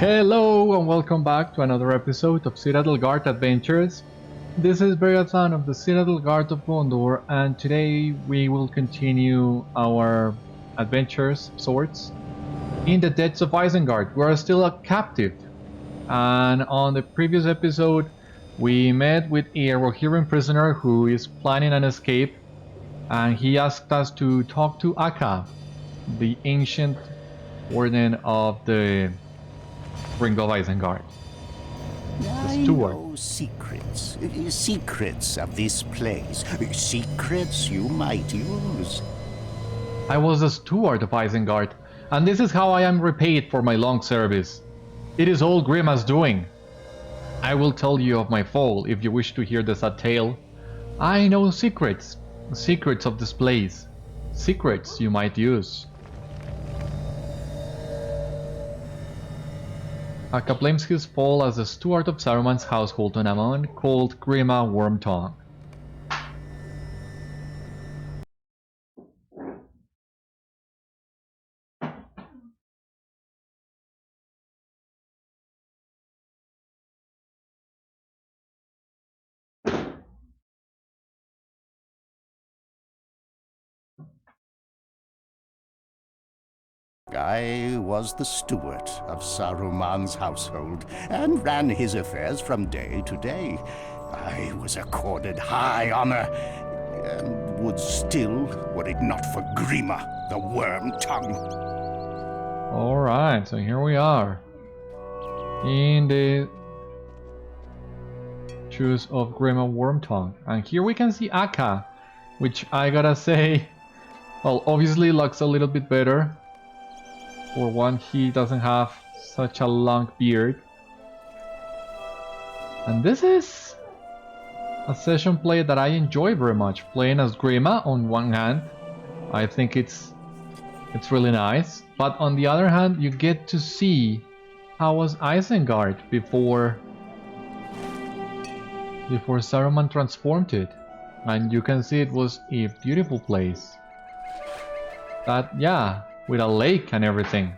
Hello and welcome back to another episode of Citadel Guard Adventures. This is Beriathan of the Citadel Guard of Gondor, and today we will continue our adventures of sorts in the depths of Isengard. We are still a captive, and on the previous episode we met with a Rohirrim prisoner who is planning an escape, and he asked us to talk to Acca, the ancient warden of the Ring of Isengard. I know secrets of this place, secrets you might use. I was a steward of Isengard, and this is how I am repaid for my long service. It is all Grima's doing. I will tell you of my fall if you wish to hear the sad tale. I know secrets of this place, secrets you might use. Acca blames his fall as the steward of Saruman's household on a man called Grima Wormtongue. I was the steward of Saruman's household and ran his affairs from day to day. I was accorded high honor, and would still were it not for Grima, the Wormtongue. Alright, so here we are in the shoes of Grima Wormtongue, and here we can see Acca, which I gotta say, well, obviously looks a little bit better. For one, he doesn't have such a long beard. And this is a session play that I enjoy very much. Playing as Grima on one hand, I think it's really nice. But on the other hand, you get to see how was Isengard before Saruman transformed it. And you can see it was a beautiful place. That, yeah, with a lake and everything.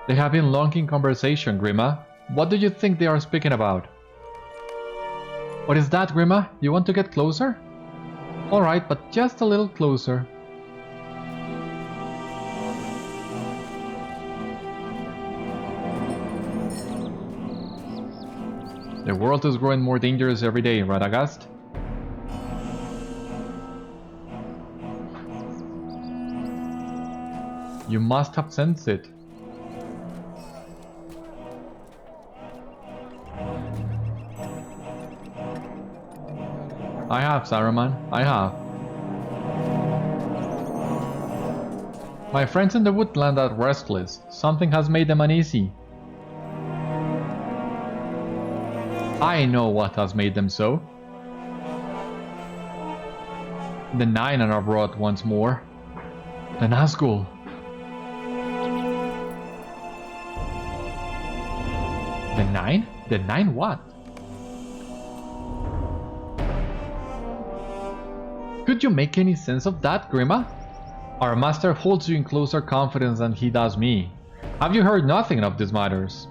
They have been long in conversation, Grima. What do you think they are speaking about? What is that, Grima? You want to get closer? Alright, but just a little closer. The world is growing more dangerous every day, Radagast. You must have sensed it. I have, Saruman. I have. My friends in the woodland are restless. Something has made them uneasy. I know what has made them so. The Nine are abroad once more. The Nazgul. The Nine? The Nine what? Could you make any sense of that, Grima? Our master holds you in closer confidence than he does me. Have you heard nothing of these matters?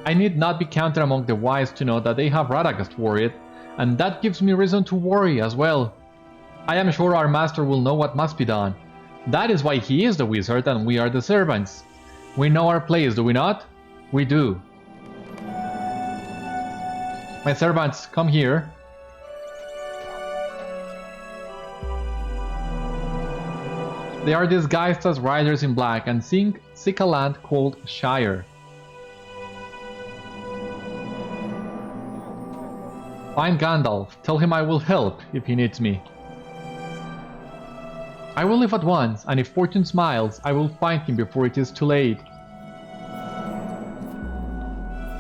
I need not be counted among the wise to know that they have Radagast worried, and that gives me reason to worry as well. I am sure our master will know what must be done. That is why he is the wizard and we are the servants. We know our place, do we not? We do. My servants, come here. They are disguised as riders in black and seek a land called Shire. Find Gandalf. Tell him I will help if he needs me. I will leave at once, and if fortune smiles, I will find him before it is too late.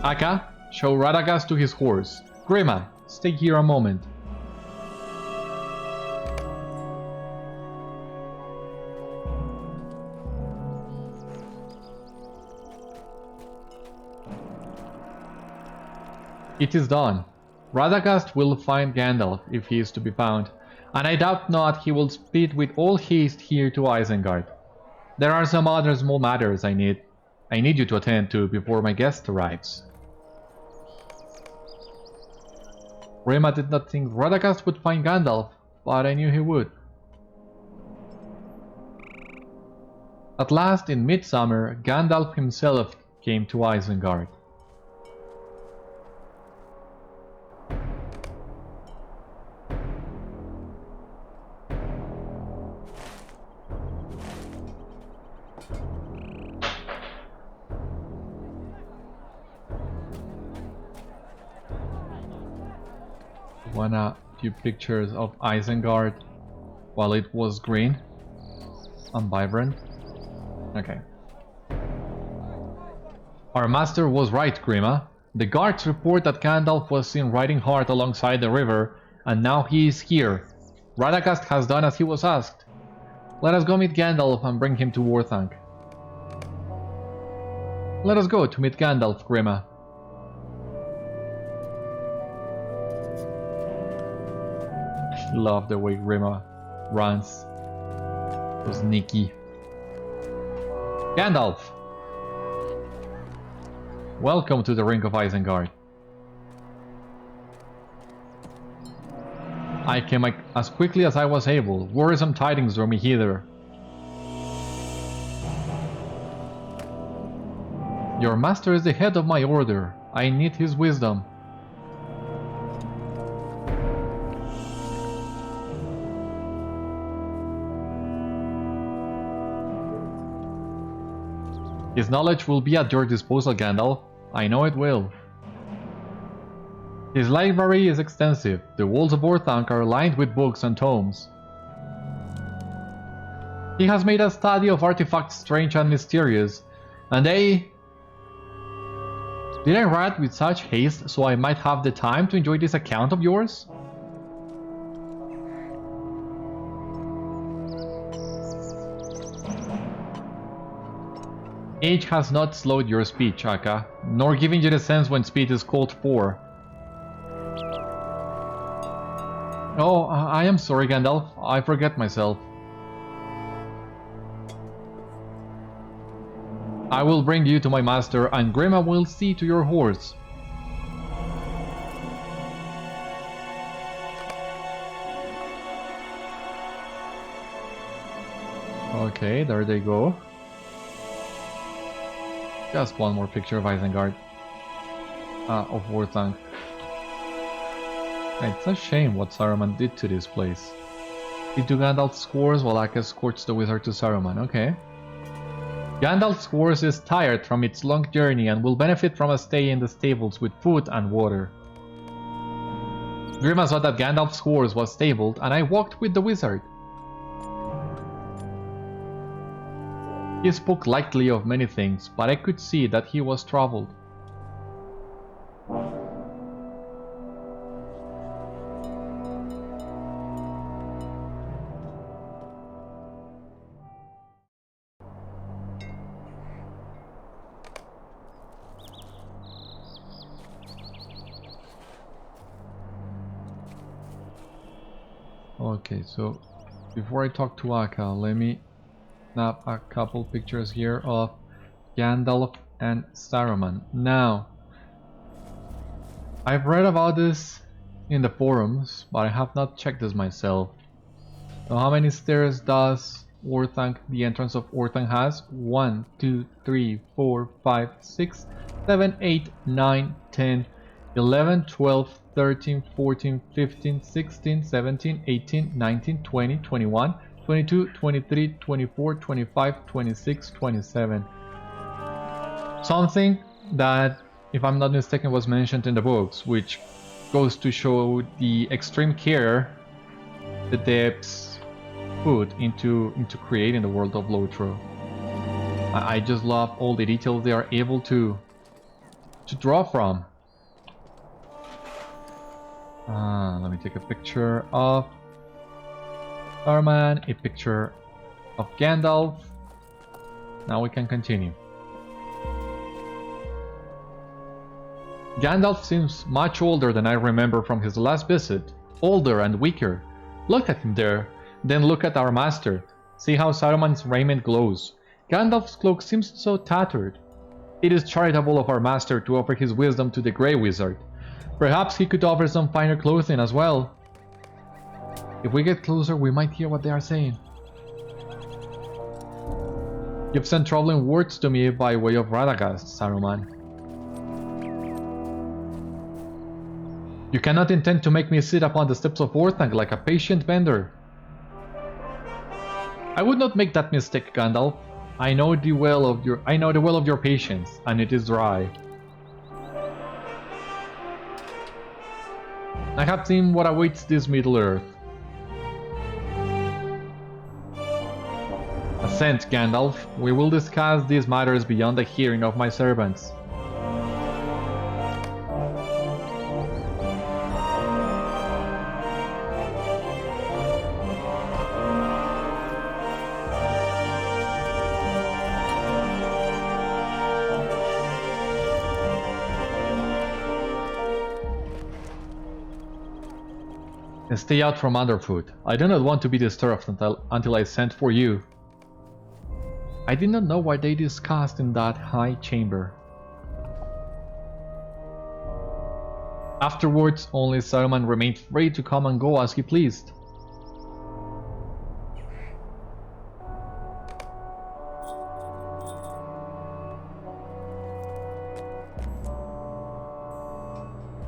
Acca, show Radagast to his horse. Grima, stay here a moment. It is done. Radagast will find Gandalf if he is to be found, and I doubt not he will speed with all haste here to Isengard. There are some other small matters I need you to attend to before my guest arrives. Grima did not think Radagast would find Gandalf, but I knew he would. At last, in midsummer, Gandalf himself came to Isengard. A few pictures of Isengard while it was green and vibrant. Okay. Our master was right, Grima. The guards report that Gandalf was seen riding hard alongside the river, and now he is here. Radagast has done as he was asked. Let us go meet Gandalf and bring him to Orthanc. Let us go to meet Gandalf, Grima. Love the way Grima runs. So sneaky. Gandalf! Welcome to the Ring of Isengard. I came as quickly as I was able. Worrisome tidings drew me hither. Your master is the head of my order. I need his wisdom. His knowledge will be at your disposal, Gandalf. I know it will. His library is extensive. The walls of Orthanc are lined with books and tomes. He has made a study of artifacts strange and mysterious, and Did I write with such haste so I might have the time to enjoy this account of yours? Age has not slowed your speech, Acca, nor given you the sense when speed is called for. Oh, I am sorry, Gandalf. I forget myself. I will bring you to my master, and Grima will see to your horse. Okay, there they go. Just one more picture of Isengard. Of Orthanc. It's a shame what Saruman did to this place. He to Gandalf's horse while Acca escorts the wizard to Saruman. Okay. Gandalf's horse is tired from its long journey and will benefit from a stay in the stables with food and water. Grima saw that Gandalf's horse was stabled, and I walked with the wizard. He spoke lightly of many things, but I could see that he was troubled. Okay, so before I talk to Acca, let me snap a couple pictures here of Gandalf and Saruman. Now, I've read about this in the forums, but I have not checked this myself. So how many stairs does Orthanc, the entrance of Orthanc has? 1, 2, 3, 4, 5, 6, 7, 8, 9, 10, 11, 12, 13, 14, 15, 16, 17, 18, 19, 20, 21, 22, 23, 24, 25, 26, 27. Something that, if I'm not mistaken, was mentioned in the books, which goes to show the extreme care the Depths put into creating the world of LOTRO. I just love all the details they are able to draw from. Let me take a picture of Saruman, a picture of Gandalf. Now we can continue. Gandalf seems much older than I remember from his last visit. Older and weaker. Look at him there. Then look at our master. See how Saruman's raiment glows. Gandalf's cloak seems so tattered. It is charitable of our master to offer his wisdom to the Grey Wizard. Perhaps he could offer some finer clothing as well. If we get closer, we might hear what they are saying. You've sent troubling words to me by way of Radagast, Saruman. You cannot intend to make me sit upon the steps of Orthanc like a patient vendor. I would not make that mistake, Gandalf. I know the well of your patience, and it is dry. I have seen what awaits this Middle-earth. Assent, Gandalf. We will discuss these matters beyond the hearing of my servants. Stay out from underfoot. I do not want to be disturbed until I send for you. I did not know what they discussed in that high chamber. Afterwards, only Saruman remained free to come and go as he pleased.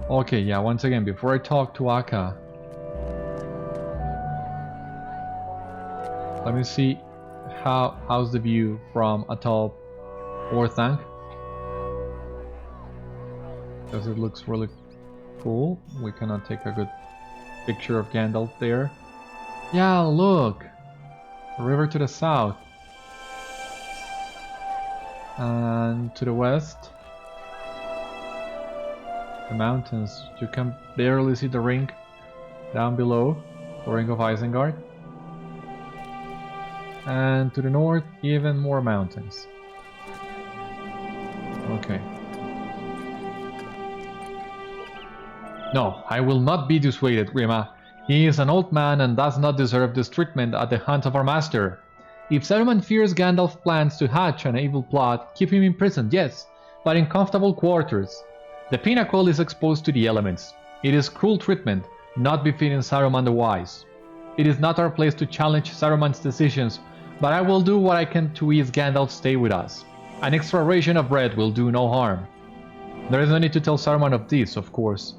Okay, yeah, once again, before I talk to Acca, let me see how's the view from atop Orthanc. Because it looks really cool. We cannot take a good picture of Gandalf there. Yeah, look! The river to the south. And to the west, the mountains. You can barely see the ring down below, the ring of Isengard. And to the north, even more mountains. Okay. No, I will not be dissuaded, Grima. He is an old man and does not deserve this treatment at the hands of our master. If Saruman fears Gandalf plans to hatch an evil plot, keep him imprisoned, yes, but in comfortable quarters. The pinnacle is exposed to the elements. It is cruel treatment, not befitting Saruman the Wise. It is not our place to challenge Saruman's decisions, but I will do what I can to ease Gandalf's stay with us. An extra ration of bread will do no harm. There is no need to tell Saruman of this, of course.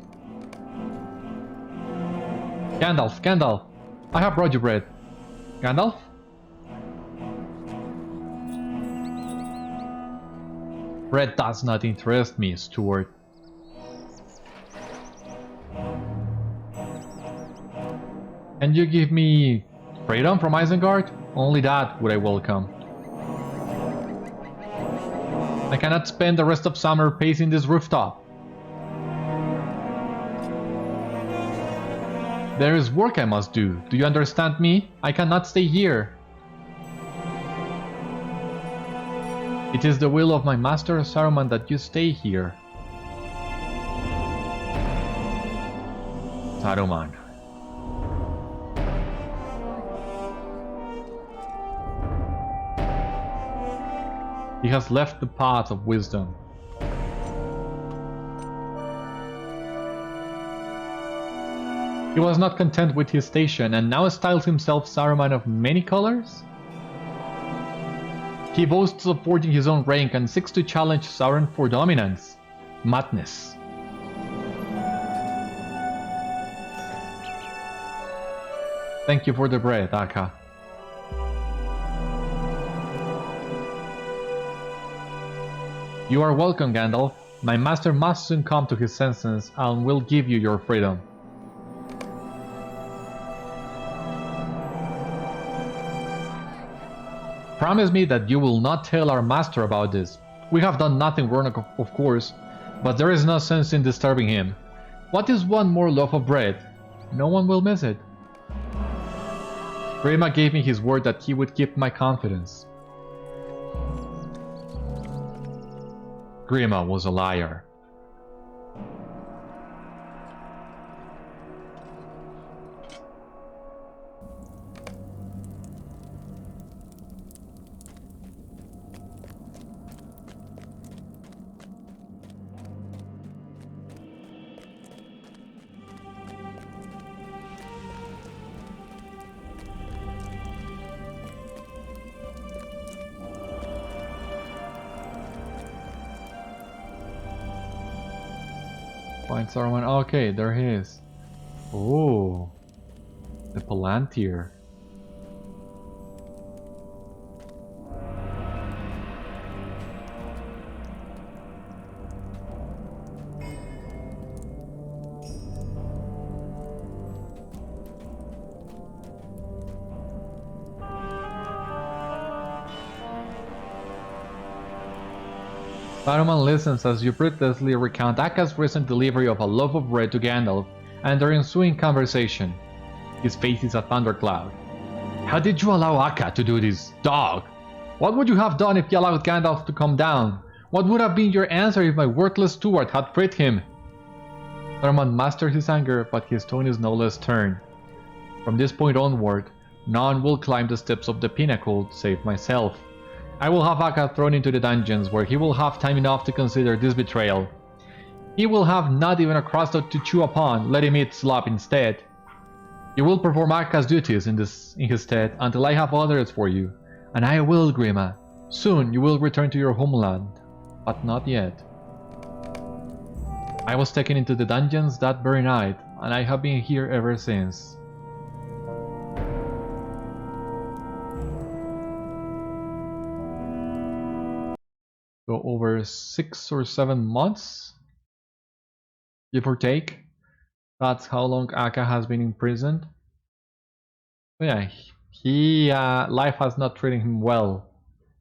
Gandalf, Gandalf, I have brought you bread. Gandalf? Bread does not interest me, steward. Can you give me freedom from Isengard? Only that would I welcome. I cannot spend the rest of summer pacing this rooftop. There is work I must do. Do you understand me? I cannot stay here. It is the will of my master Saruman that you stay here. Saruman. He has left the path of wisdom. He was not content with his station and now styles himself Saruman of many colors? He boasts of forging his own rank and seeks to challenge Sauron for dominance. Madness. Thank you for the bread, Acca. You are welcome, Gandalf. My master must soon come to his senses and will give you your freedom. Promise me that you will not tell our master about this. We have done nothing wrong, of course, but there is no sense in disturbing him. What is one more loaf of bread? No one will miss it. Grima gave me his word that he would keep my confidence. Grima was a liar. Find Saruman. Okay, there he is. Oh, the Palantir. Saruman listens as you breathlessly recount Acca's recent delivery of a loaf of bread to Gandalf and their ensuing conversation. His face is a thundercloud. How did you allow Acca to do this, dog? What would you have done if you allowed Gandalf to come down? What would have been your answer if my worthless steward had freed him? Saruman masters his anger, but his tone is no less stern. From this point onward, none will climb the steps of the pinnacle save myself. I will have Acca thrown into the dungeons, where he will have time enough to consider this betrayal. He will have not even a crust to chew upon, let him eat slop instead. You will perform Acca's duties in his stead until I have others for you. And I will, Grima. Soon you will return to your homeland, but not yet. I was taken into the dungeons that very night, and I have been here ever since. So over 6 or 7 months, give or take. That's how long Acca has been imprisoned. So yeah, life has not treated him well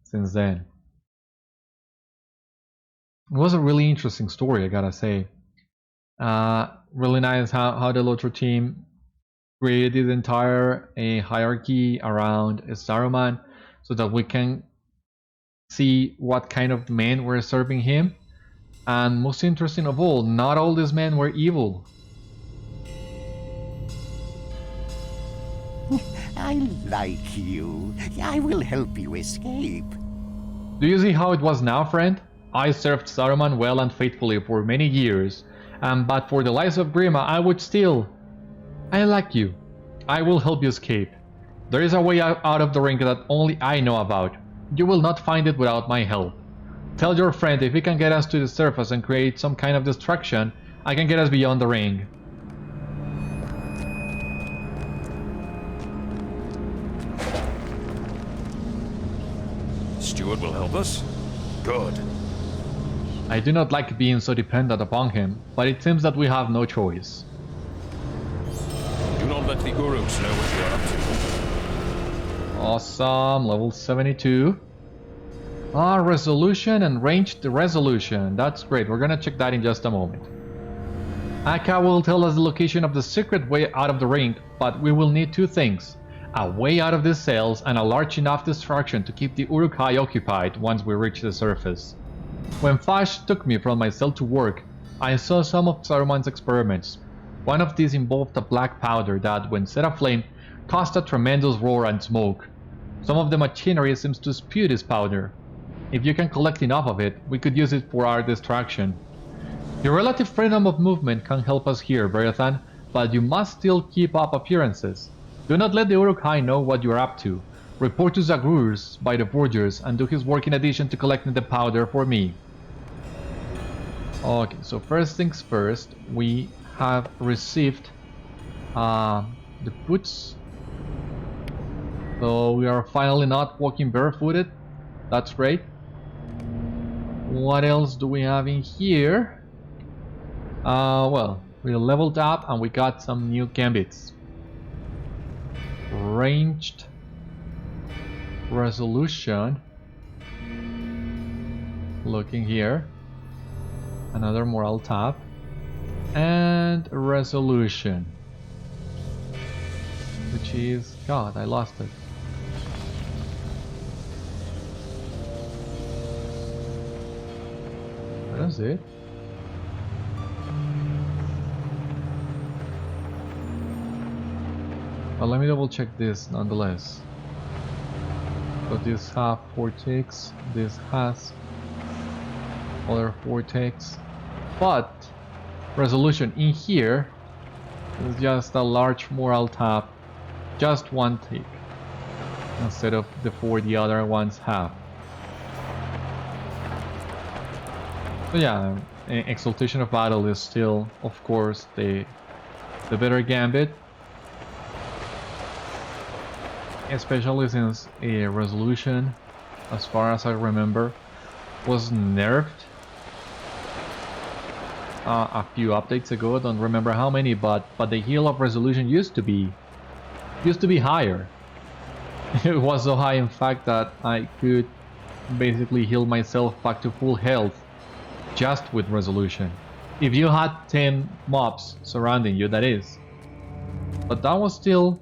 since then. It was a really interesting story, I gotta say. Really nice how the LOTRO team created this entire hierarchy around Saruman so that we can see what kind of men were serving him. And most interesting of all, not all these men were evil. I like you. I will help you escape. Do you see how it was now, friend? I served Saruman well and faithfully for many years, but for the lives of Grima I would still... I like you. I will help you escape. There is a way out of the ring that only I know about. You will not find it without my help. Tell your friend if he can get us to the surface and create some kind of distraction, I can get us beyond the ring. Steward will help us? Good. I do not like being so dependent upon him, but it seems that we have no choice. Do not let the Uruks know what you are up to. Awesome, level 72. Resolution and ranged resolution. That's great, we're gonna check that in just a moment. Acca will tell us the location of the secret way out of the ring, but we will need 2 things. A way out of these cells and a large enough distraction to keep the Uruk-hai occupied once we reach the surface. When Fash took me from my cell to work, I saw some of Saruman's experiments. One of these involved a black powder that, when set aflame, caused a tremendous roar and smoke. Some of the machinery seems to spew this powder. If you can collect enough of it, we could use it for our distraction. Your relative freedom of movement can help us here, Beriathan, but you must still keep up appearances. Do not let the Uruk-hai know what you are up to. Report to Zagreus by the Forgers and do his work in addition to collecting the powder for me. Okay, so first things first, we have received the boots. So we are finally not walking barefooted. That's great. What else do we have in here? Well, we leveled up and we got some new gambits. Ranged resolution. Looking here. Another morale tab. And resolution. Which is... God, I lost it. Where is it? Well, let me double check this nonetheless. So this have 4 ticks, this has other 4 ticks, but resolution in here is just a large morale tab, just 1 tick instead of the 4 the other ones have. So yeah, Exaltation of Battle is still, of course, the better gambit. Especially since a Resolution, as far as I remember, was nerfed a few updates ago. I don't remember how many, but the heal of Resolution used to be higher. It was so high, in fact, that I could basically heal myself back to full health just with Resolution. If you had 10 mobs surrounding you, that is. But that was still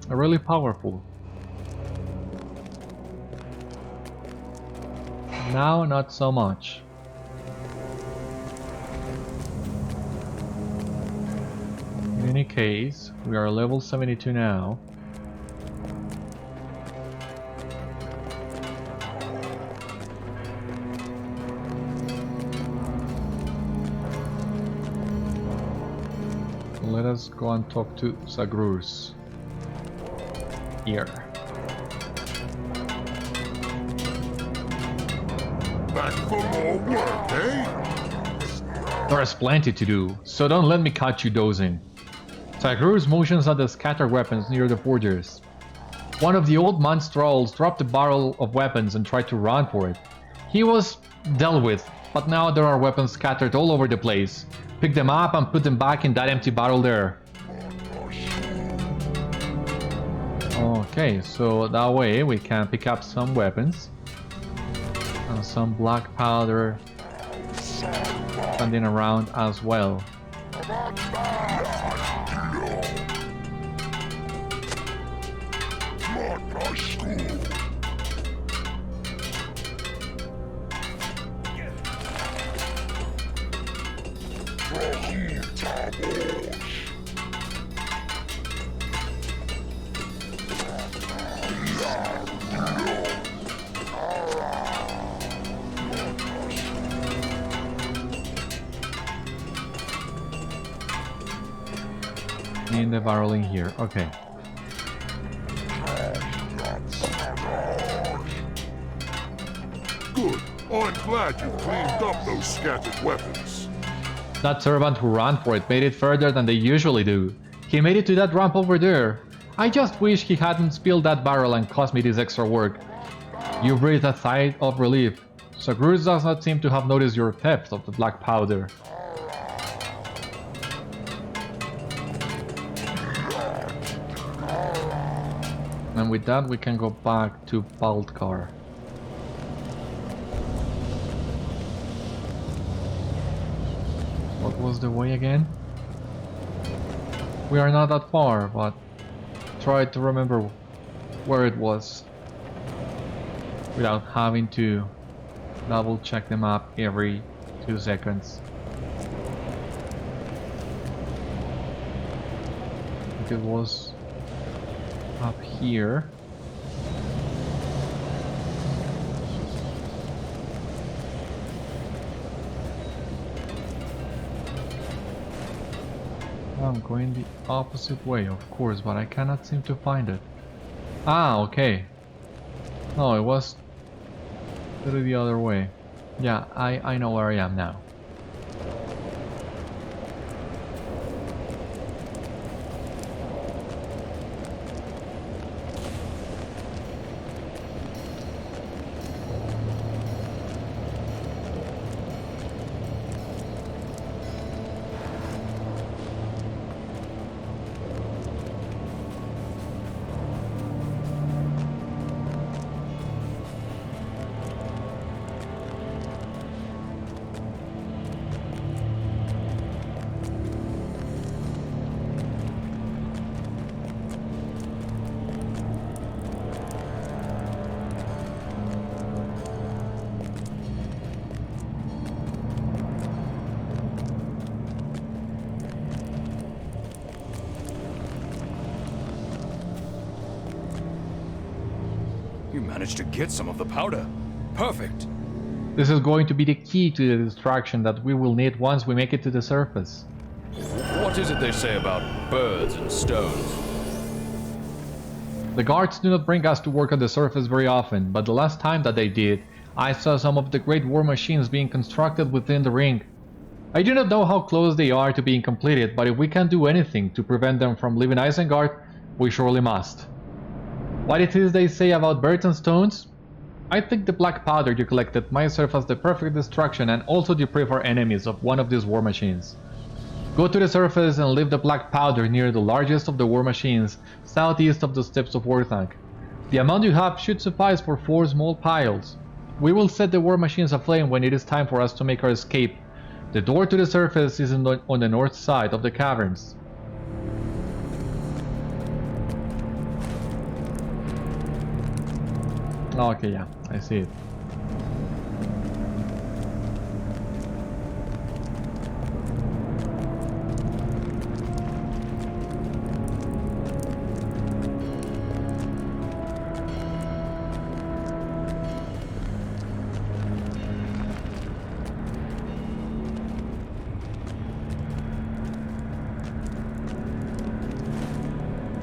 really powerful. Now, not so much. In any case, we are level 72 now. Let us go and talk to Zagruz. Here. Back for more work, eh? There is plenty to do, so don't let me catch you dozing. Zagruz motions at the scattered weapons near the borders. One of the old man's trolls dropped a barrel of weapons and tried to run for it. He was dealt with, but now there are weapons scattered all over the place. Pick them up and put them back in that empty barrel there. Okay, so that way we can pick up some weapons. And some black powder standing around as well. In the barreling here, okay. Good. I'm glad you cleaned up those scattered weapons. That servant who ran for it made it further than they usually do. He made it to that ramp over there. I just wish he hadn't spilled that barrel and cost me this extra work. You breathe a sigh of relief. Zagruz does not seem to have noticed your theft of the black powder. And with that we can go back to Baldgar. What was the way again? We are not that far, but try to remember where it was without having to double check the map every 2 seconds. I think it was up here. I'm going the opposite way, of course, but I cannot seem to find it. Ah, okay. No, it was the other way. Yeah, I know where I am now. You managed to get some of the powder. Perfect. This is going to be the key to the distraction that we will need once we make it to the surface. What is it they say about birds and stones? The guards do not bring us to work on the surface very often, but the last time that they did, I saw some of the great war machines being constructed within the ring. I do not know how close they are to being completed, but if we can do anything to prevent them from leaving Isengard, we surely must. What it is they say about Beriathan stones? I think the black powder you collected might serve as the perfect distraction and also deprive our enemies of one of these war machines. Go to the surface and leave the black powder near the largest of the war machines, southeast of the steps of Worthang. The amount you have should suffice for 4 small piles. We will set the war machines aflame when it is time for us to make our escape. The door to the surface is on the north side of the caverns. Okay, yeah, I see it.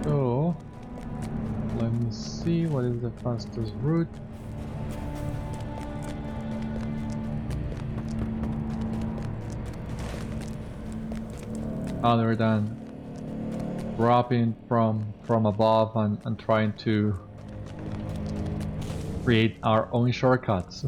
So, let me see what is the fastest route. Other than dropping from above and trying to create our own shortcuts.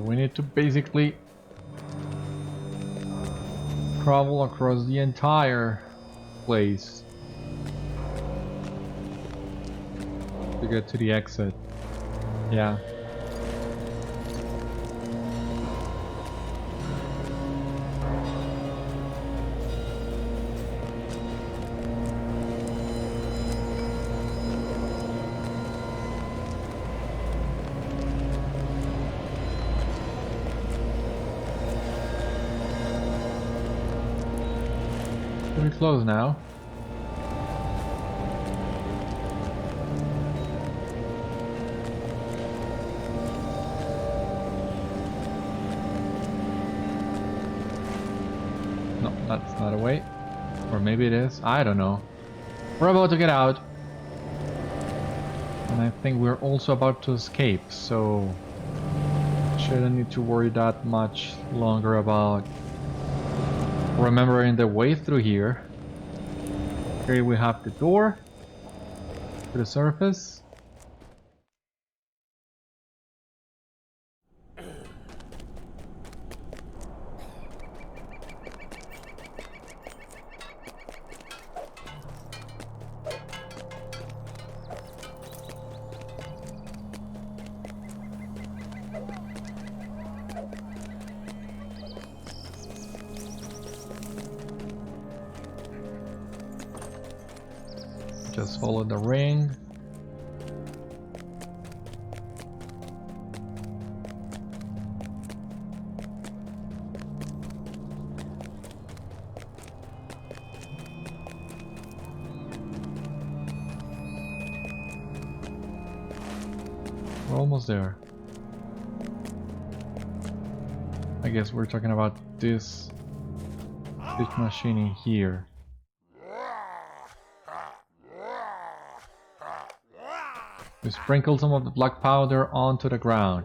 We need to basically travel across the entire place to get to the exit. Yeah. Pretty close now. No, that's not a way. Or maybe it is. I don't know. We're about to get out. And I think we're also about to escape, so shouldn't need to worry that much longer about remembering the way through here. Here we have the door to the surface. Just follow the ring. We're almost there. I guess we're talking about this machine in here. We sprinkle some of the black powder onto the ground.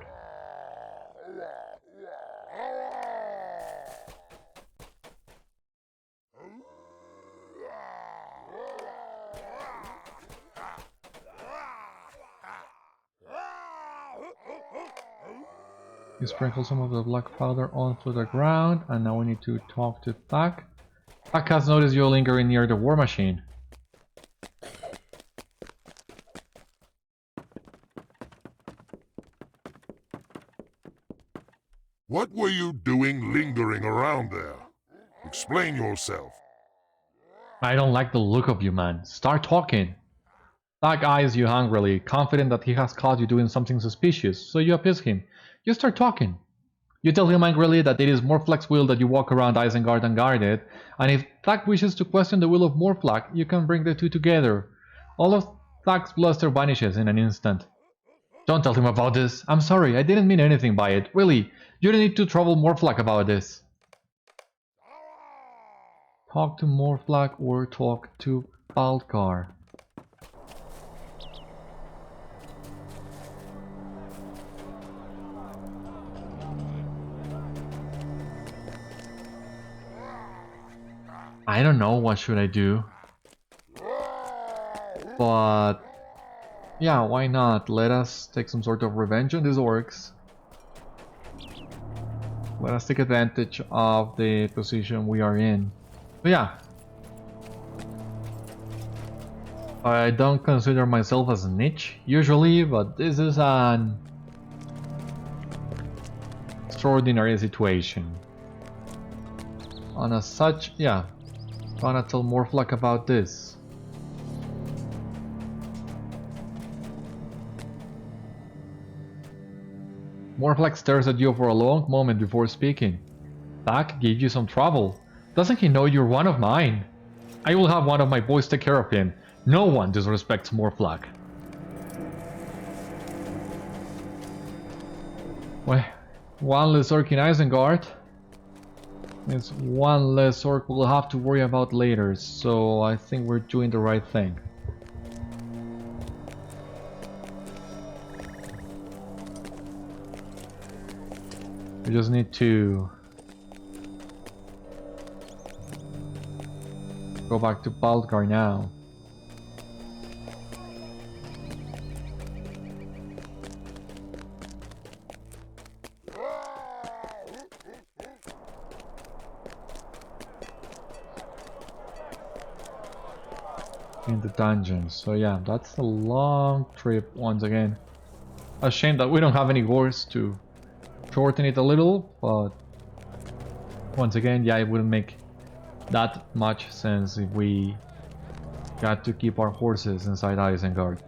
We sprinkle some of the black powder onto the ground, and now we need to talk to Thak. Thak has noticed you lingering near the war machine. What were you doing lingering around there? Explain yourself. I don't like the look of you, man. Start talking. Thak eyes you hungrily, confident that he has caught you doing something suspicious, so you appease him. You start talking. You tell him angrily that it is Morflag's will that you walk around Isengard unguarded, and if Thag wishes to question the will of Morflag, you can bring the two together. All of Thag's bluster vanishes in an instant. Don't tell him about this. I'm sorry, I didn't mean anything by it. Really, you don't need to trouble Morflag about this. Talk to Morflag or talk to Baldgar. I don't know what should I do. But yeah, why not? Let us take some sort of revenge on these orcs. Let us take advantage of the position we are in. But yeah. I don't consider myself as a niche usually, but this is an extraordinary situation. And as such, yeah, gonna tell Morflag about this. Morflag stares at you for a long moment before speaking. Thag gave you some trouble. Doesn't he know you're one of mine? I will have one of my boys take care of him. No one disrespects Morflag. Well, one less orc in Isengard. It's one less orc we'll have to worry about later, so I think we're doing the right thing. We just need to go back to Baldgar now. In the dungeons, so yeah, that's a long trip once again. A shame that we don't have any horse to shorten it a little, but once again, yeah, it wouldn't make that much sense if we got to keep our horses inside Isengard.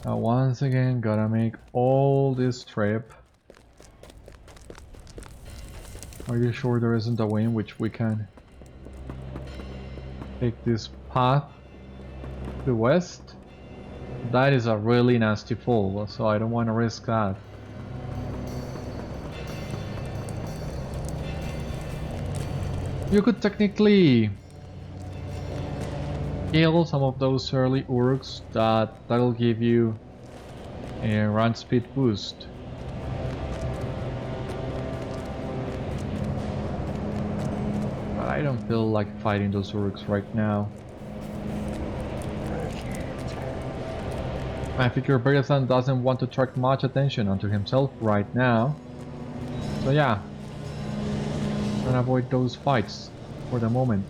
Now once again, gotta make all this trip. Are you sure there isn't a way in which we can take this path to the west? That is a really nasty fall, so I don't want to risk that. You could technically kill some of those early orcs, that'll give you a run speed boost. But I don't feel like fighting those orcs right now. I figure Beriathan doesn't want to attract much attention onto himself right now. So yeah, trying to avoid those fights for the moment.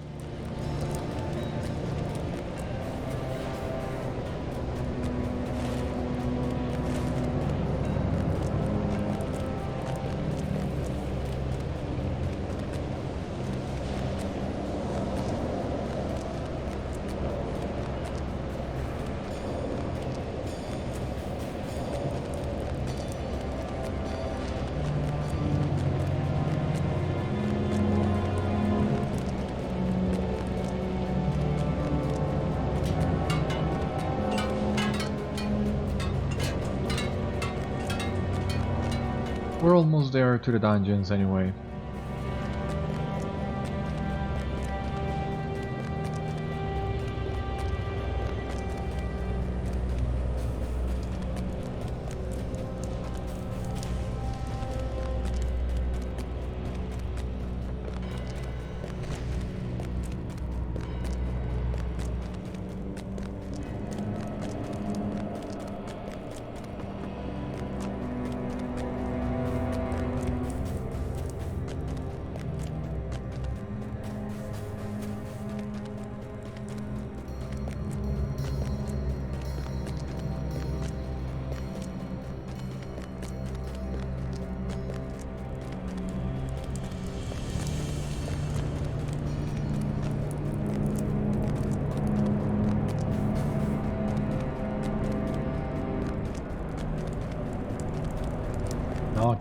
We're almost there to the dungeons anyway.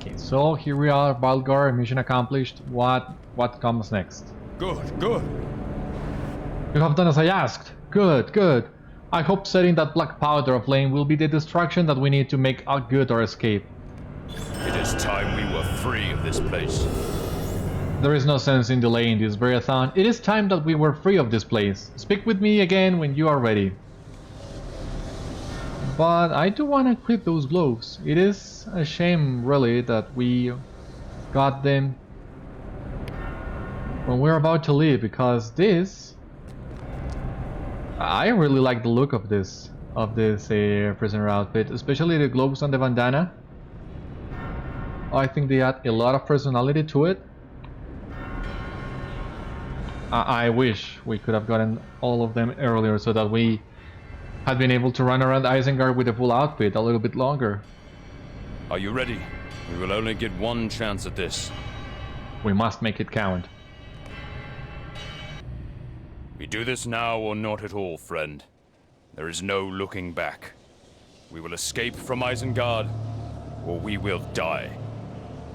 Okay, so here we are, Baldgar, mission accomplished. What comes next? Good, good. You have done as I asked. Good, good. I hope setting that black powder aflame will be the distraction that we need to make good our escape. It is time we were free of this place. There is no sense in delaying this, Beriathan. It is time that we were free of this place. Speak with me again when you are ready. But I do want to equip those gloves. It is a shame, really, that we got them when we're about to leave, because this... I really like the look of this prisoner outfit, especially the gloves and the bandana. I think they add a lot of personality to it. I wish we could have gotten all of them earlier so that we had been able to run around Isengard with a full outfit a little bit longer. Are you ready? We will only get one chance at this. We must make it count. We do this now or not at all, friend. There is no looking back. We will escape from Isengard, or we will die.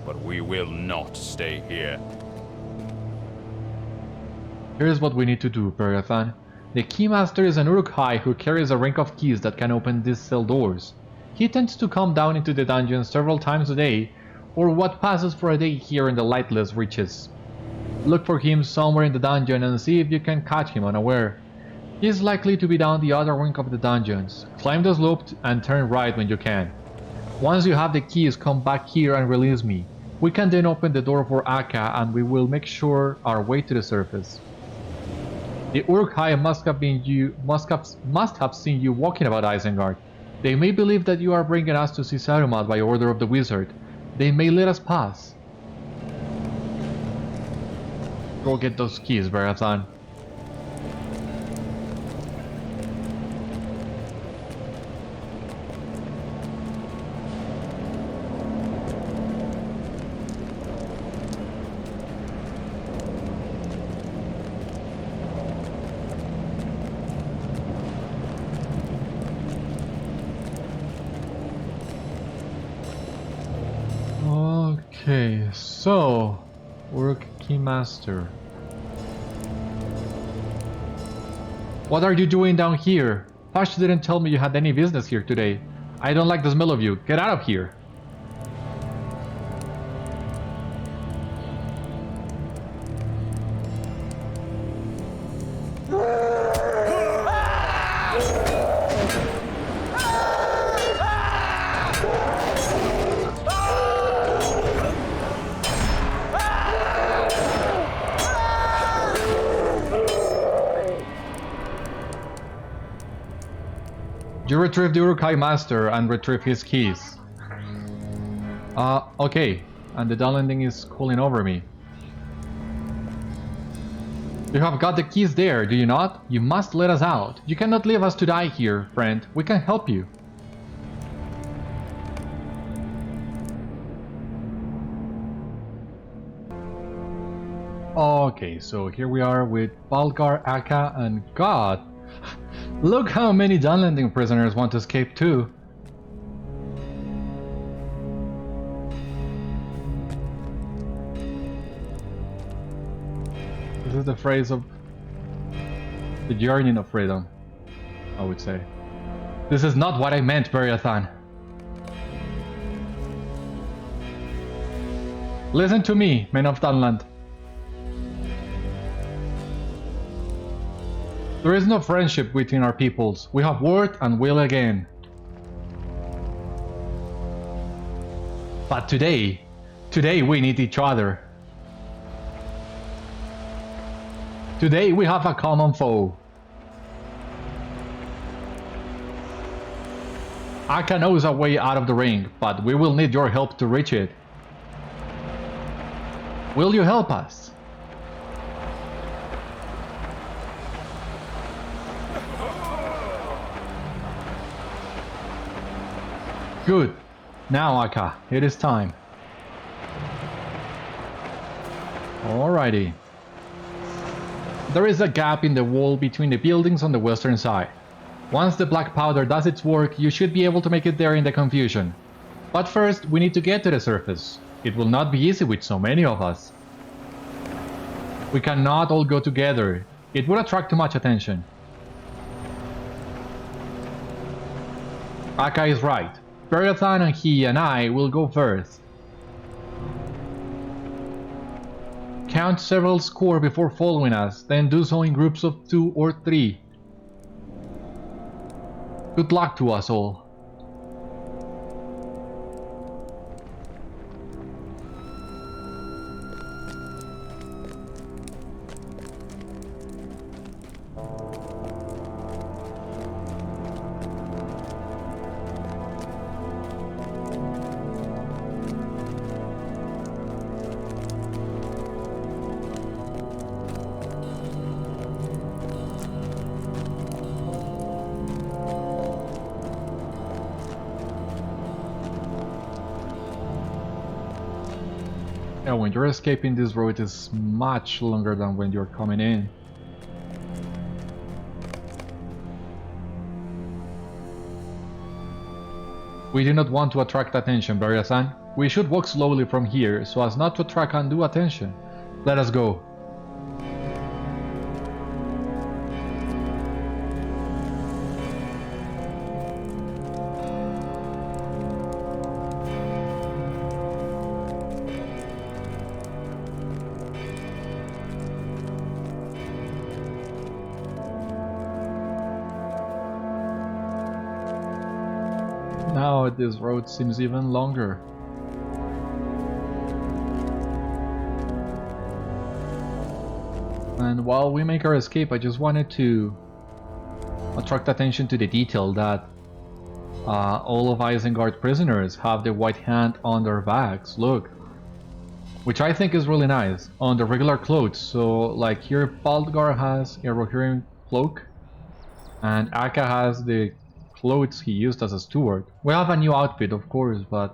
But we will not stay here. Here's what we need to do, Beriathan. The Keymaster is an Uruk-hai who carries a ring of keys that can open these cell doors. He tends to come down into the dungeon several times a day, or what passes for a day here in the lightless reaches. Look for him somewhere in the dungeon and see if you can catch him unaware. He is likely to be down the other wing of the dungeons. Climb the slope and turn right when you can. Once you have the keys, come back here and release me. We can then open the door for Acca and we will make sure our way to the surface. The Uruk-hai must have seen you walking about Isengard. They may believe that you are bringing us to see Saruman by order of the wizard. They may let us pass. Go get those keys, Beriathan. Okay, so Keymaster. What are you doing down here? Pash didn't tell me you had any business here today. I don't like the smell of you. Get out of here. You retrieve the Uruk-hai master and retrieve his keys. Okay. And the Dunlending is calling over me. You have got the keys there, do you not? You must let us out. You cannot leave us to die here, friend. We can help you. Okay, so here we are with Baldgar, Acca, and God. Look how many Dunlending prisoners want to escape too. This is the phrase of the yearning of freedom, I would say. This is not what I meant, Beriathan. Listen to me, men of Dunland. There is no friendship between our peoples. We have word and will again. But today we need each other. Today we have a common foe. Acca knows a way out of the ring, but we will need your help to reach it. Will you help us? Good. Now, Acca, it is time. Alrighty. There is a gap in the wall between the buildings on the western side. Once the black powder does its work, you should be able to make it there in the confusion. But first, we need to get to the surface. It will not be easy with so many of us. We cannot all go together. It would attract too much attention. Acca is right. Beriathan and he and I will go first. Count several score before following us, then do so in groups of 2 or 3. Good luck to us all. Yeah, when you're escaping this road is much longer than when you're coming in. We do not want to attract attention, Beriathan. We should walk slowly from here so as not to attract undue attention. Let us go. Now this road seems even longer. And while we make our escape, I just wanted to attract attention to the detail that all of Isengard prisoners have the white hand on their backs, look. Which I think is really nice, on the regular clothes. So like here Baldgar has a Rohirrim cloak, and Acca has the clothes he used as a steward. We have a new outfit, of course, but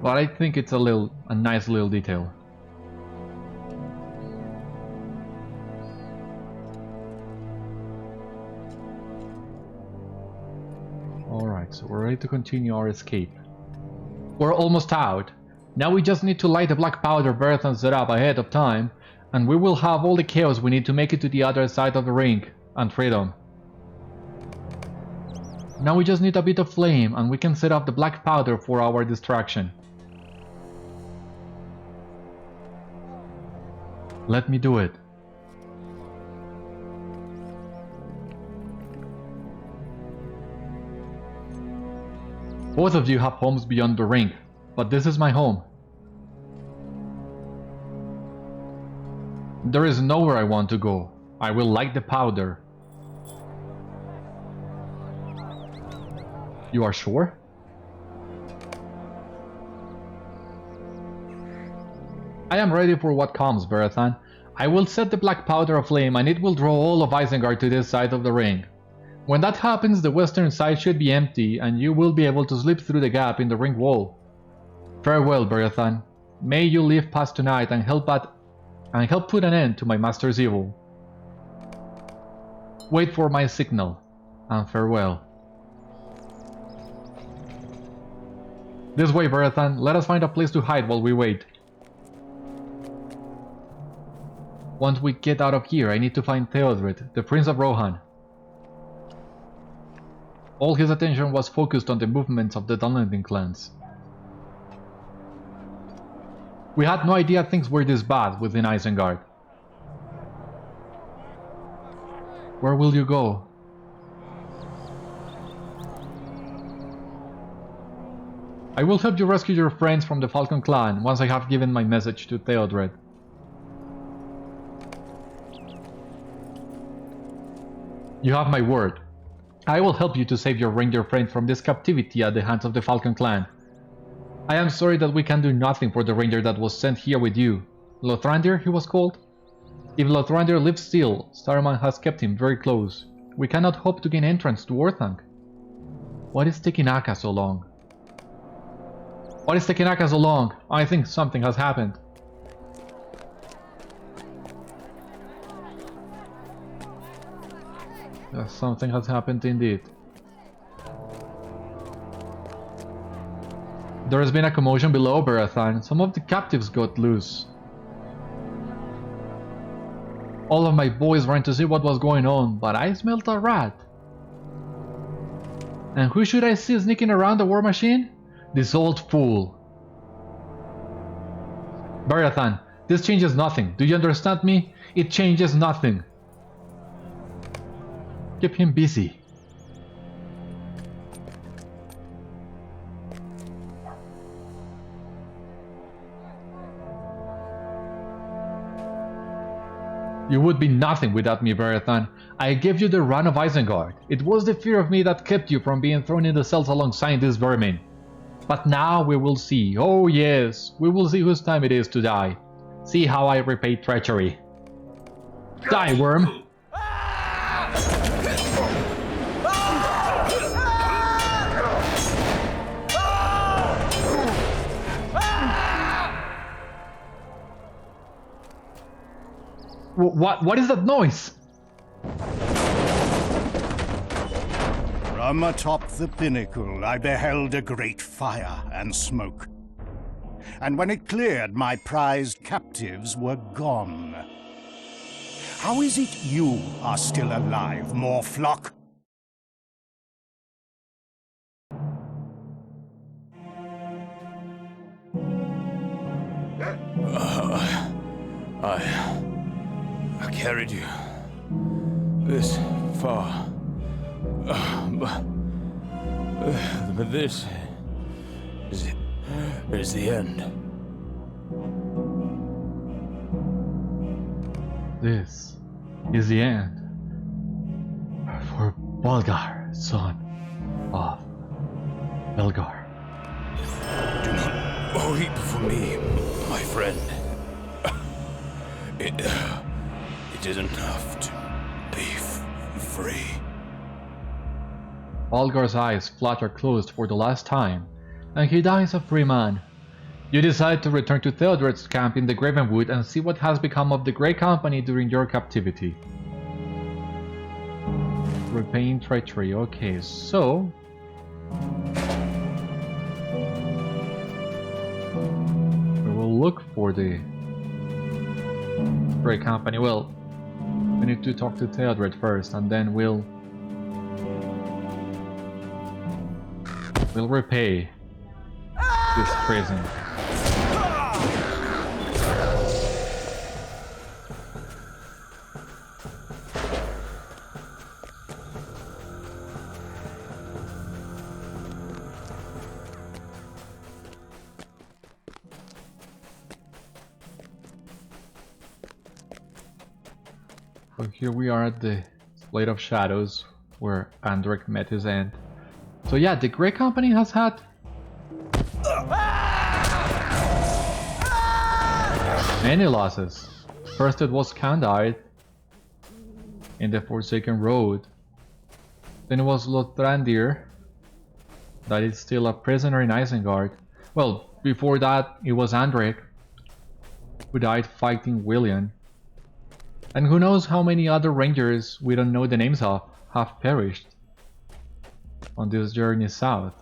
I think it's a nice little detail. Alright, so we're ready to continue our escape. We're almost out. Now we just need to light the black powder Beriathan set up ahead of time, and we will have all the chaos we need to make it to the other side of the ring and freedom. Now we just need a bit of flame and we can set up the black powder for our distraction. Let me do it. Both of you have homes beyond the ring, but this is my home. There is nowhere I want to go. I will light the powder. You are sure? I am ready for what comes, Beriathan. I will set the black powder aflame and it will draw all of Isengard to this side of the ring. When that happens, the western side should be empty and you will be able to slip through the gap in the ring wall. Farewell, Beriathan. May you live past tonight and help put an end to my master's evil. Wait for my signal, and farewell. This way, Beriathan. Let us find a place to hide while we wait. Once we get out of here, I need to find Théodred, the Prince of Rohan. All his attention was focused on the movements of the Dunlending clans. We had no idea things were this bad within Isengard. Where will you go? I will help you rescue your friends from the Falcon-clan once I have given my message to Théodred. You have my word. I will help you to save your reindeer friend from this captivity at the hands of the Falcon-clan. I am sorry that we can do nothing for the reindeer that was sent here with you. Lothrandir, he was called? If Lothrandir lives still, Saruman has kept him very close. We cannot hope to gain entrance to Orthanc. What is taking Acca so long? What is taking Acca so long? I think something has happened. Yes, something has happened indeed. There has been a commotion below, Beriathan. Some of the captives got loose. All of my boys ran to see what was going on, but I smelled a rat. And who should I see sneaking around the war machine? This old fool. Beriathan, this changes nothing. Do you understand me? It changes nothing. Keep him busy. You would be nothing without me, Beriathan. I gave you the run of Isengard. It was the fear of me that kept you from being thrown in the cells alongside these vermin. But now we will see. Oh yes, we will see whose time it is to die. See how I repay treachery. Die, worm! What is that noise? From atop the pinnacle, I beheld a great fire and smoke. And when it cleared, my prized captives were gone. How is it you are still alive, Moorflock? I carried you this far. But this is the end. This is the end. For Baldgar, son of Baldgar. Do not weep for me, my friend. It is enough to be free. Baldgar's eyes flutter closed for the last time, and he dies a free man. You decide to return to Théodred's camp in the Gravenwood and see what has become of the Grey Company during your captivity. Repaying treachery, okay, so... we will look for the Grey Company. Well, we need to talk to Théodred first, and then we'll repay this treason. So here we are at the Blade of Shadows, where Andric met his end. So yeah, the Grey Company has had many losses. First it was Candide in the Forsaken Road. Then it was Lothrandir, that is still a prisoner in Isengard. Well, before that it was Andric, who died fighting William. And who knows how many other rangers we don't know the names of have perished on this journey south.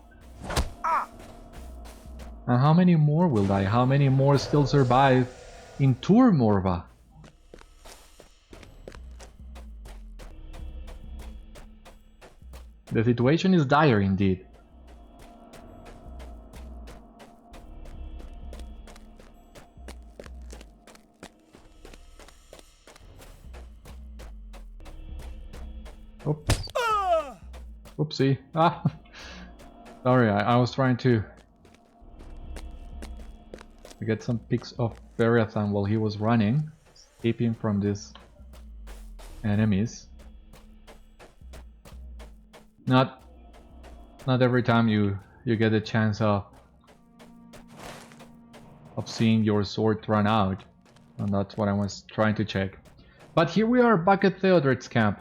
And how many more will die? How many more still survive in Tur Morva? The situation is dire indeed. Oops. Oopsie. Ah. Sorry, I was trying to get some pics of Beriathan while he was running, escaping from these enemies. Not every time you get a chance of seeing your sword run out, and that's what I was trying to check. But here we are back at Théodred's camp.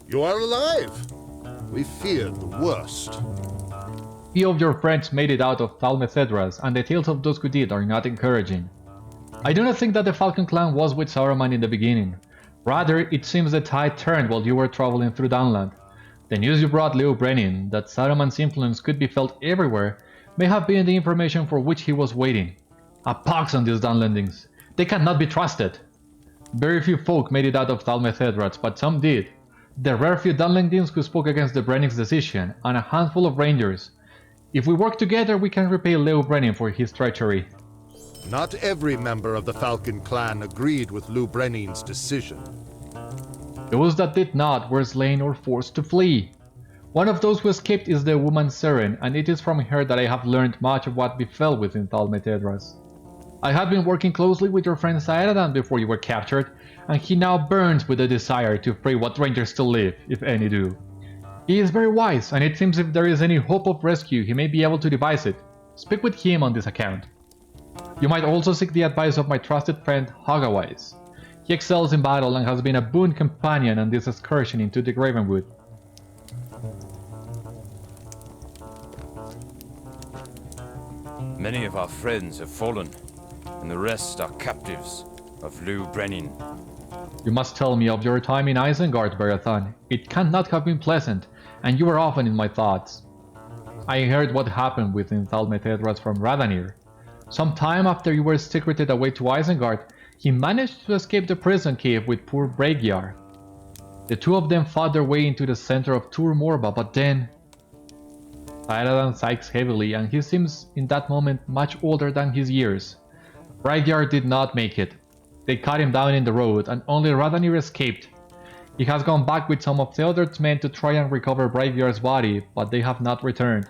You are alive! We feared the worst. Few of your friends made it out of Talmethedras, and the tales of those who did are not encouraging. I do not think that the Falcon-clan was with Saruman in the beginning. Rather, it seems the tide turned while you were traveling through Dunland. The news you brought Leo Brennin, that Saruman's influence could be felt everywhere, may have been the information for which he was waiting. A pox on these Dunlendings. They cannot be trusted. Very few folk made it out of Théodred, but some did. The rare few Dunlendings who spoke against the Brenning's decision, and a handful of rangers. If we work together, we can repay Leo Brennin for his treachery. Not every member of the Falcon-clan agreed with Lou Brennin's decision. Those that did not were slain or forced to flee. One of those who escaped is the woman Seren, and it is from her that I have learned much of what befell within Théodred. I had been working closely with your friend Citadel before you were captured, and he now burns with a desire to free what rangers still live, if any do. He is very wise, and it seems if there is any hope of rescue, he may be able to devise it. Speak with him on this account. You might also seek the advice of my trusted friend Hogawise. He excels in battle and has been a boon companion on this excursion into the Gravenwood. Many of our friends have fallen, and the rest are captives of Lou Brennin. You must tell me of your time in Isengard, Beriathan. It cannot have been pleasant, and you were often in my thoughts. I heard what happened within Théodred from Radanir. Some time after you were secreted away to Isengard, he managed to escape the prison cave with poor Baldgar. The two of them fought their way into the center of Tur Morba, but then... Théodred sighs heavily, and he seems in that moment much older than his years. Baldgar did not make it. They cut him down in the road, and only Radanir escaped. He has gone back with some of Théodred's men to try and recover Baldgar's body, but they have not returned.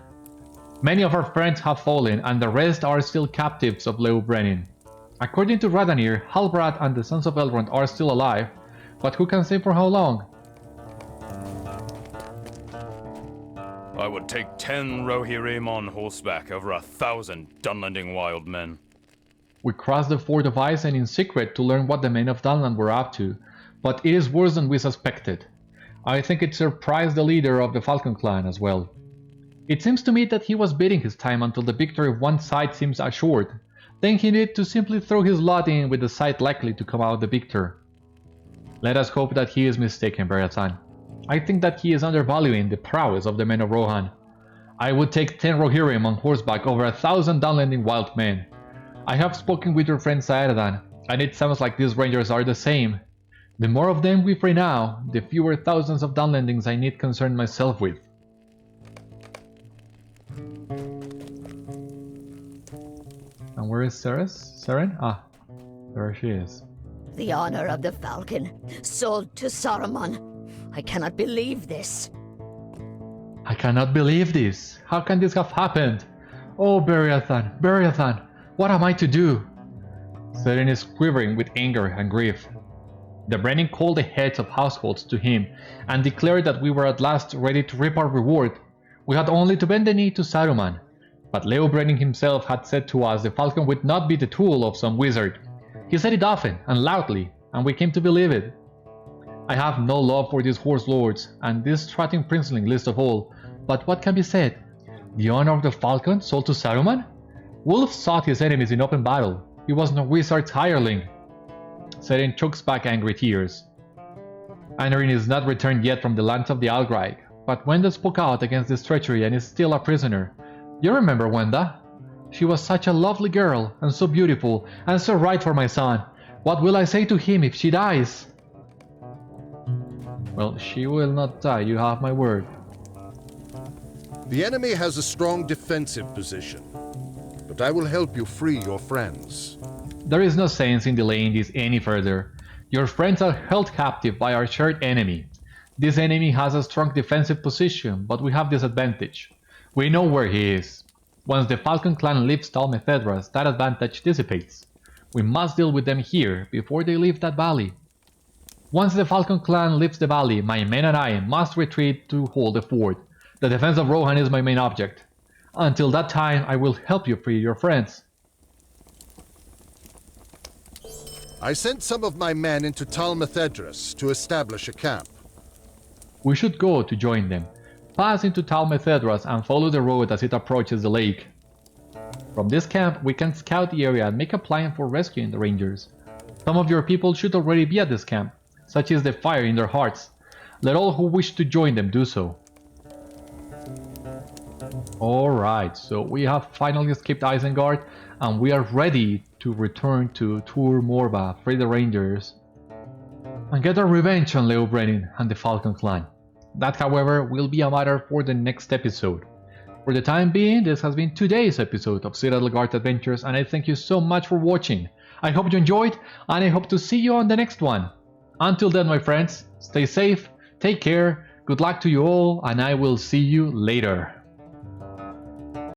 Many of our friends have fallen, and the rest are still captives of Leo Brennin. According to Radanir, Halbrand and the Sons of Elrond are still alive, but who can say for how long? I would take 10 Rohirrim on horseback over 1,000 Dunlending wild men. We crossed the Ford of Isen in secret to learn what the men of Dunland were up to, but it is worse than we suspected. I think it surprised the leader of the Falcon-clan as well. It seems to me that he was biding his time until the victory of one side seems assured. Then he needed to simply throw his lot in with the side likely to come out the victor. Let us hope that he is mistaken, Beriathan. I think that he is undervaluing the prowess of the men of Rohan. I would take 10 Rohirrim on horseback over 1,000 Dunlending wild men. I have spoken with your friend Saeradan, and it sounds like these rangers are the same. The more of them we free now, the fewer thousands of Dunlendings I need concern myself with. And where is Seren? Ah, there she is. The honor of the Falcon, sold to Saruman. I cannot believe this. I cannot believe this. How can this have happened? Oh, Beriathan, Beriathan, what am I to do? Seren is quivering with anger and grief. The Brennin called the heads of households to him and declared that we were at last ready to reap our reward. We had only to bend the knee to Saruman. But Leo Brennin himself had said to us the Falcon would not be the tool of some wizard. He said it often and loudly, and we came to believe it. I have no love for these horse lords, and this strutting princeling least of all, but what can be said? The honor of the Falcon sold to Saruman? Wolf sought his enemies in open battle. He was no wizard's hireling. Seren chokes back angry tears. Anarion is not returned yet from the lands of the Algraig, but Wenda spoke out against this treachery and is still a prisoner. You remember Wenda? She was such a lovely girl, and so beautiful, and so right for my son. What will I say to him if she dies? Well, she will not die, you have my word. The enemy has a strong defensive position, but I will help you free your friends. There is no sense in delaying this any further. Your friends are held captive by our shared enemy. This enemy has a strong defensive position, but we have this advantage. We know where he is. Once the Falcon-clan leaves Théodred, that advantage dissipates. We must deal with them here, before they leave that valley. Once the Falcon-clan leaves the valley, my men and I must retreat to hold the fort. The defense of Rohan is my main object. Until that time, I will help you free your friends. I sent some of my men into Théodred to establish a camp. We should go to join them. Pass into Théodred and follow the road as it approaches the lake. From this camp, we can scout the area and make a plan for rescuing the Rangers. Some of your people should already be at this camp. Such is the fire in their hearts. Let all who wish to join them do so. Alright, so we have finally escaped Isengard, and we are ready to return to Tur Morva, free the Rangers, and get our revenge on Leo Brenin and the Falcon-clan. That, however, will be a matter for the next episode. For the time being, this has been today's episode of Citadel Guard Adventures, and I thank you so much for watching. I hope you enjoyed, and I hope to see you on the next one. Until then, my friends, stay safe, take care, good luck to you all, and I will see you later.